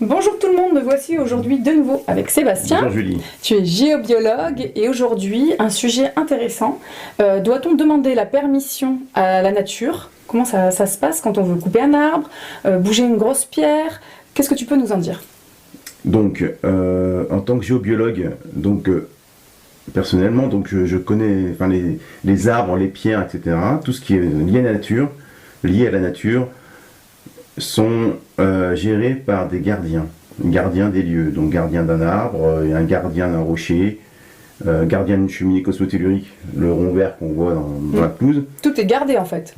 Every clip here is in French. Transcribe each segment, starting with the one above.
Bonjour tout le monde, me voici aujourd'hui de nouveau avec Sébastien. Bonjour Julie. Tu es géobiologue et aujourd'hui un sujet intéressant. Doit-on demander la permission à la nature? Comment ça se passe quand on veut couper un arbre, bouger une grosse pierre? Qu'est-ce que tu peux nous en dire? Donc, en tant que géobiologue, personnellement, je connais les arbres, les pierres, etc. Tout ce qui est lié à la nature, sont gérés par des gardiens des lieux. Donc, gardien d'un arbre, un gardien d'un rocher, gardien d'une cheminée cosmotellurique, le rond vert qu'on voit dans la pelouse. Tout est gardé en fait.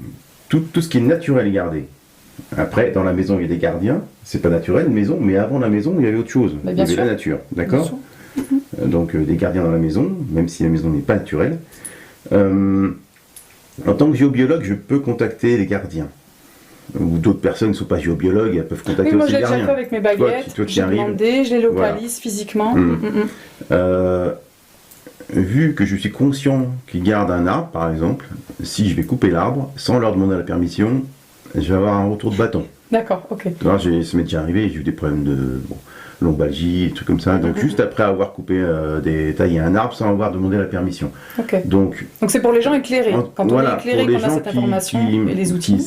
Tout ce qui est naturel est gardé. Après, dans la maison, il y a des gardiens. C'est pas naturel, une maison, mais avant la maison, il y avait autre chose. Il y avait la nature, d'accord ? Donc, des gardiens dans la maison, même si la maison n'est pas naturelle. En tant que géobiologue, je peux contacter les gardiens. Ou d'autres personnes qui ne sont pas géobiologues, elles peuvent contacter moi aussi les gardiens. moi je l'ai déjà fait avec mes baguettes, j'ai demandé, je les localise physiquement. Vu que je suis conscient qu'ils gardent un arbre, par exemple, si je vais couper l'arbre, sans leur demander la permission, je vais avoir un retour de bâton. D'accord, ok. Alors, ça m'est déjà arrivé, j'ai eu des problèmes de lombalgie, des trucs comme ça. Donc, juste après avoir taillé un arbre sans avoir demandé la permission. Okay. Donc c'est pour les gens éclairés. Quand on est éclairé, qu'on a cette information et les outils.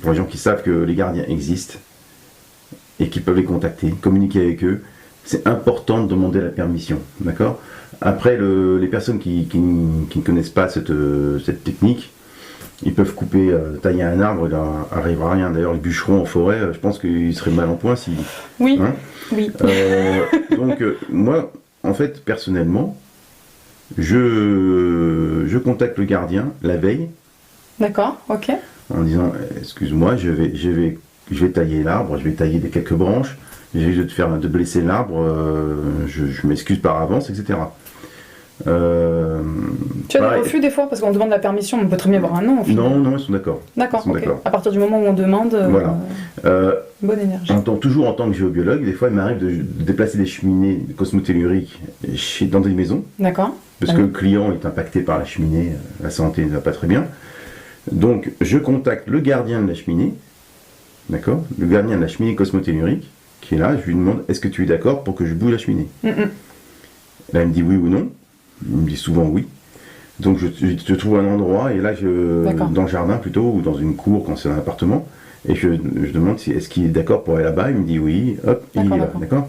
Pour les gens qui savent que les gardiens existent et qui peuvent les contacter, communiquer avec eux, c'est important de demander la permission. D'accord ? Après, les personnes qui ne connaissent pas cette technique, ils peuvent tailler un arbre, il n'arrivera rien. D'ailleurs, les bûcherons en forêt, je pense qu'ils seraient mal en point si... Oui, hein oui. Moi, en fait, personnellement, je contacte le gardien la veille. D'accord, ok. En disant, excuse-moi, je vais tailler l'arbre, je vais tailler quelques branches, j'ai juste de blesser l'arbre, je m'excuse par avance, etc. Tu as des refus des fois parce qu'on demande la permission, on peut très bien avoir un non. Non, ils sont d'accord. D'accord, ok. À partir du moment où on demande, voilà. bonne énergie. Toujours en tant que géobiologue, des fois il m'arrive de déplacer des cheminées cosmotelluriques dans des maisons. D'accord. Parce que le client est impacté par la cheminée, la santé ne va pas très bien. Donc je contacte le gardien de la cheminée, d'accord, le gardien de la cheminée cosmotellurique, qui est là, je lui demande, est-ce que tu es d'accord pour que je bouge la cheminée? Là il me dit oui ou non. Il me dit souvent oui. Donc je trouve un endroit, et là, dans le jardin plutôt, ou dans une cour quand c'est un appartement, et je demande est-ce qu'il est d'accord pour aller là-bas. Il me dit oui, hop, il y va. D'accord.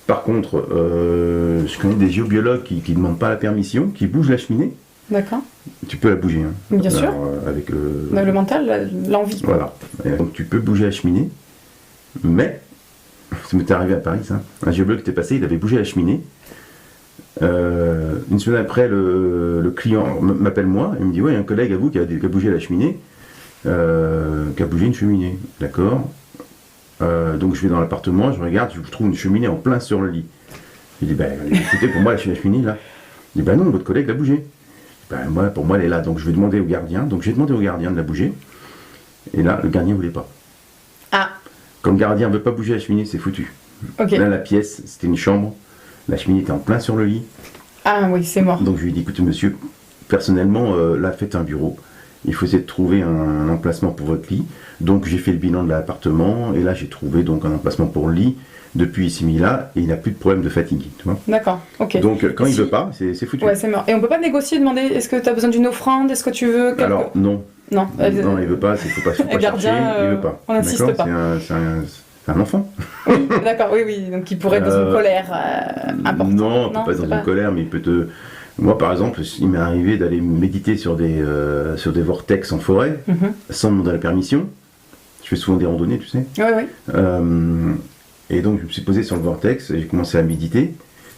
Par contre, je connais des géobiologues qui ne demandent pas la permission, qui bougent la cheminée. D'accord. Tu peux la bouger. Hein. Bien sûr. Avec le mental, l'envie. Voilà. Donc tu peux bouger la cheminée, mais, ça m'était arrivé à Paris, ça. Un géobiologue qui était passé, il avait bougé la cheminée. Une semaine après, le client m'appelle moi, il me dit, ouais, il y a un collègue à vous qui a bougé la cheminée, qui a bougé une cheminée, d'accord. Donc je vais dans l'appartement, je regarde, je trouve une cheminée en plein sur le lit. Je dis, écoutez, pour moi la cheminée là. Il dit, non, votre collègue l'a bougée. Pour moi elle est là, donc je vais demander au gardien, de la bouger, et là le gardien ne voulait pas. Ah. Quand le gardien ne veut pas bouger la cheminée, c'est foutu. Okay. Là la pièce, c'était une chambre. La cheminée était en plein sur le lit. Ah oui, c'est mort. Donc je lui ai dit, écoutez monsieur, personnellement, là faites un bureau. Il faut essayer de trouver un emplacement pour votre lit. Donc j'ai fait le bilan de l'appartement, et là j'ai trouvé donc un emplacement pour le lit. Depuis il s'est mis là, et il n'a plus de problème de fatigue. Tu vois. D'accord, ok. Donc quand il ne veut pas, c'est foutu. Ouais, c'est mort. Et on ne peut pas négocier, demander, est-ce que tu as besoin d'une offrande, est-ce que tu veux... Alors non. Non, il ne veut pas, il ne faut pas chercher, il ne veut pas. On n'insiste pas. C'est un enfant. Oui, d'accord, oui. Donc il pourrait être dans une colère importante. Non, il ne peut pas être dans une colère, mais il peut te... Moi, par exemple, il m'est arrivé d'aller méditer sur des vortex en forêt, sans demander la permission. Je fais souvent des randonnées, tu sais. Oui. Et donc, je me suis posé sur le vortex, et j'ai commencé à méditer.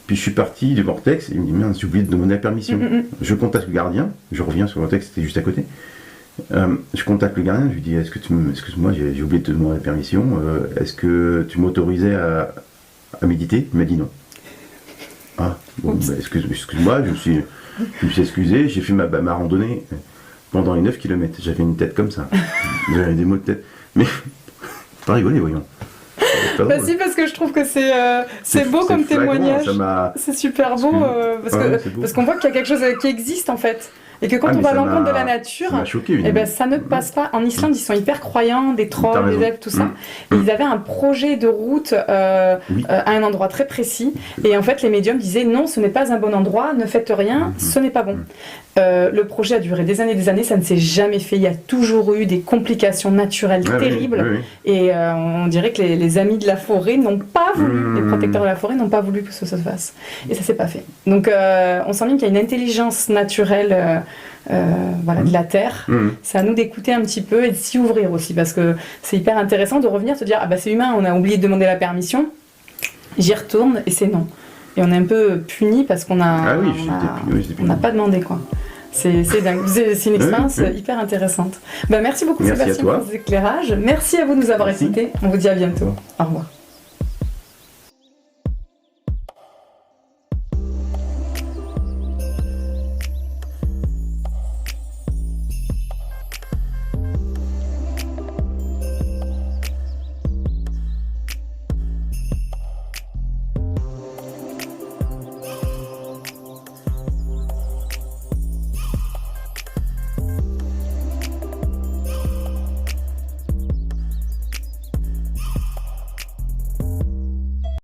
Puis je suis parti du vortex, et il me dit, merde, j'ai oublié de demander la permission. Je contacte le gardien, je reviens sur le vortex, c'était juste à côté. Je contacte le gardien, je lui dis, excuse-moi, j'ai oublié de te demander la permission, est-ce que tu m'autorisais à méditer? Il m'a dit non. Ah, bon, excuse-moi, je me suis excusé, j'ai fait ma randonnée pendant les 9 km, j'avais une tête comme ça, j'avais des maux de tête, mais pas rigoler, voyons. Si, parce que je trouve que c'est beau comme témoignage, c'est super beau, parce qu'on voit qu'il y a quelque chose qui existe en fait. Et que quand Ah, on mais va à ça l'encontre de m'a- la nature, Ça m'a choqué, eh évidemment. ben, ça ne passe pas. En Islande, ils sont hyper croyants, des T'as trolls, raison. des elfes, tout ça. Et Mm. ils avaient un projet de route Oui. à un endroit très précis. Et en fait, les médiums disaient non, ce n'est pas un bon endroit, ne faites rien, ce n'est pas bon. Le projet a duré des années, ça ne s'est jamais fait. Il y a toujours eu des complications naturelles Ah, oui, terribles. oui, oui. Et on dirait que les amis de la forêt n'ont pas voulu, les Mm. protecteurs de la forêt n'ont pas voulu que ça se fasse. Et ça s'est pas fait. Donc on sent bien qu'il y a une intelligence naturelle voilà, de la Terre. Mm. C'est à nous d'écouter un petit peu et de s'y ouvrir aussi, parce que c'est hyper intéressant de revenir se dire ah bah c'est humain, on a oublié de demander la permission, j'y retourne et c'est non. Et on est un peu puni parce qu'on a, Ah oui, on j'étais a- puni. on n'a pas demandé quoi. C'est dingue. C'est une expérience Oui, oui. hyper intéressante. Bah, merci beaucoup Merci à Sébastien toi. pour ces éclairages. Merci à vous de nous avoir Merci. écoutés. On vous dit à bientôt. Au revoir.